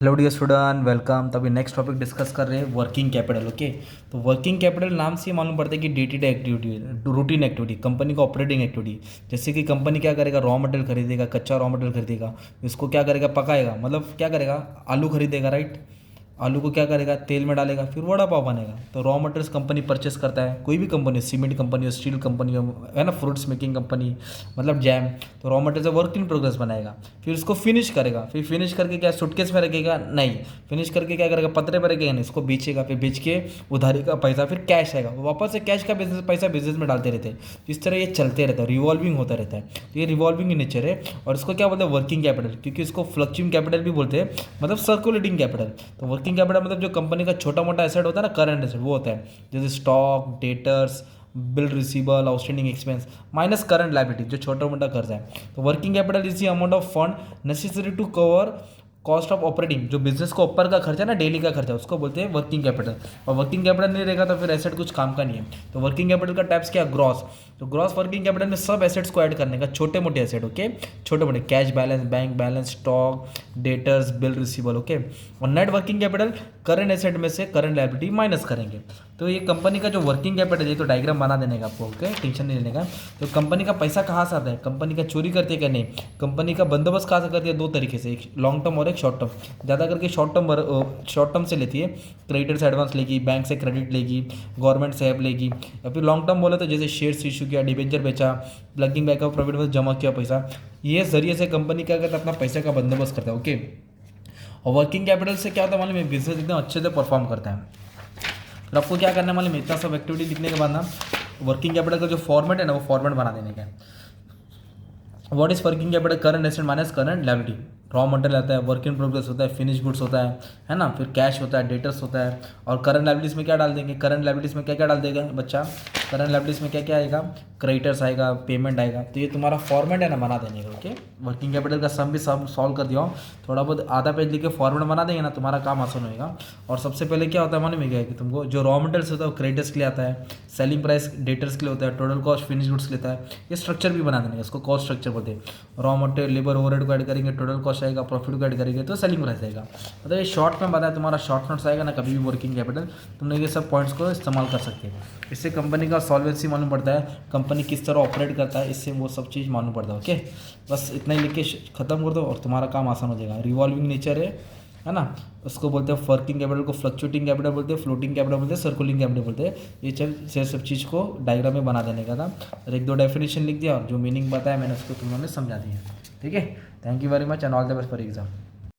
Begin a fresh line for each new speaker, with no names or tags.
Hello dear student, welcome. तो अभी next topic discuss कर रहे हैं वर्किंग कैपिटल। ओके, तो वर्किंग कैपिटल नाम से ही मालूम पड़ता है कि day to day activity, routine activity, company का ऑपरेटिंग एक्टिविटी। जैसे कि कंपनी क्या करेगा, रॉ मटेरियल खरीदेगा, कच्चा रॉ मटेरियल खरीदेगा, इसको क्या करेगा, पकाएगा, मतलब क्या करेगा, आलू खरीदेगा, राइट। आलू को क्या करेगा, तेल में डालेगा, फिर वड़ा पाव बनेगा। तो रॉ मटेरियल्स कंपनी परचेस करता है, कोई भी कंपनी, सीमेंट कंपनी हो, स्टील कंपनी हो, है ना, फ्रूट्स मेकिंग कंपनी, मतलब जैम। तो raw material work in progress बनाएगा, फिर उसको फिनिश करेगा, फिर फिनिश करके क्या सूटकेस में रखेगा, नहीं, फिनिश करके क्या करेगा, पतरे पर रखेगा, नहीं, इसको बेचेगा, फिर बेच के उधारी का पैसा, फिर कैश आएगा, वापस से कैश का बिजनेस पैसा बिजनेस में डालते रहते हैं। इस तरह ये चलते रहता है, रिवॉल्विंग होता रहता है। तो ये रिवॉल्विंग इन नेचर है, और इसको क्या बोलते हैं, वर्किंग कैपिटल, क्योंकि इसको फ्लक्चुइंग कैपिटल भी बोलते हैं, मतलब सर्कुलेटिंग कैपिटल। तो वर्किंग कैपिटल मतलब जो कंपनी का छोटा मोटा एसेट होता है ना, करंट एसेट, वो होता है। जैसे stock, debtors, bill receivable, outstanding expense minus current liability, जो छोटा मोटा कर्जा है। तो working capital is the amount of fund necessary to cover cost of operating, जो बिजनेस को ऊपर का खर्चा ना, डेली का खर्चा, उसको बोलते हैं वर्किंग कैपिटल। और वर्किंग कैपिटल नहीं रहेगा तो फिर एसेट कुछ काम का नहीं है। तो वर्किंग कैपिटल का टाइप्स क्या, ग्रॉस। तो ग्रॉस वर्किंग कैपिटल में सब एसेट्स को ऐड करने का, छोटे मोटे एसेट, ओके, छोटे मोटे, cash balance, bank balance, stock, debtors, bill receivable, okay. और net working capital current asset में से करंट लायबिलिटी माइनस करेंगे। तो ये कंपनी का जो वर्किंग कैपिटल है, तो डायग्राम बना देने का आपको, ओके, टेंशन नहीं लेने का। तो कंपनी का पैसा कहाँ से आता है, कंपनी का चोरी करती है क्या, नहीं, कंपनी का बंदोबस्त कहाँ से करती है, दो तरीके से, एक लॉन्ग टर्म और एक शॉर्ट टर्म। ज़्यादा करके शॉर्ट टर्म से लेती है, क्रेडिटर से एडवांस लेगी, बैंक से क्रेडिट लेगी, गवर्नमेंट से हेल्प लेगी। या फिर लॉन्ग टर्म बोले तो जैसे शेयर्स इशू किया, डिबेंचर बेचा, प्लगिंग बैक ऑफ प्रॉफिट में जमा किया पैसा, ये जरिए से कंपनी क्या करता है, अपना पैसे का बंदोबस्त करता है, ओके। और वर्किंग कैपिटल से क्या होता है मालूम है, बिजनेस एकदम अच्छे से परफॉर्म करता है। फिर आपको क्या करना है मालूम है, इतना सब एक्टिविटी लिखने के बाद ना, वर्किंग कैपिटल का जो फॉर्मेट है ना, वो फॉर्मेट बना देने का है। What is working capital, current asset minus current liability. Raw material आता है, वर्क इन प्रोग्रेस होता है, फिनिश गुड्स होता है ना, फिर कैश होता है, डेटर्स होता है। और करंट लायबिलिटीज में क्या डाल देंगे, करंट लायबिलिटीज में क्या क्या डाल देगा बच्चा, करंट लायबिलिटीज में क्या क्या आएगा, क्रेडिटर्स आएगा, पेमेंट आएगा। तो ये तुम्हारा फॉर्मेट है ना, बना देने का, ओके। वर्किंग कैपिटल का सम भी सब सॉल्व कर दिया हो, थोड़ा बहुत आधा पेज लिख के फॉर्मेट बना देंगे ना, तुम्हारा काम आसान होगा। और सबसे पहले क्या होता है मालूम है कि तुमको जो रॉ मटेरियल्स होता है वो क्रेडिटर्स के लिए आता है, सेलिंग प्राइस डेटर्स के लिए होता है, टोटल कॉस्ट फिनिश गुड्स लेता है। ये स्ट्रक्चर भी बना देने का, इसको कॉस्ट स्ट्रक्चर बोलते हैं। रॉ मटेरियल, लेबर, ओवरहेड को ऐड करेंगे, टोटल कॉस्ट आएगा, प्रॉफिट को ऐड करेंगे तो सेलिंग प्राइस आएगा। मतलब ये शॉर्ट में बताया, तुम्हारा शॉर्ट नोट्स आएगा ना कभी भी वर्किंग कैपिटल, तुमने ये सब पॉइंट्स को इस्तेमाल कर सकते हैं। इससे कंपनी का सॉल्वेंसी मालूम पड़ता है, कंपनी किस तरह ऑपरेट करता है, इससे वो सब चीज़ मालूम पड़ता है, ओके। बस इतना ही लिख के ख़त्म कर दो और तुम्हारा काम आसान हो जाएगा। रिवॉल्विंग नेचर है ना, उसको बोलते हैं वर्किंग कैपिटल को फ्लक्चुएटिंग कैपिटल बोलते हैं, फ्लोटिंग कैपिटल बोलते हैं, सर्कुलिंग कैपिटल बोलते हैं। ये सब चीज़ को डायग्राम में बना देने का था, और एक दो डेफिनेशन लिख दिया और जो मीनिंग बताया मैंने उसको तुम लोगों ने समझा दिया, ठीक है। Thank you very much and all the best for exam.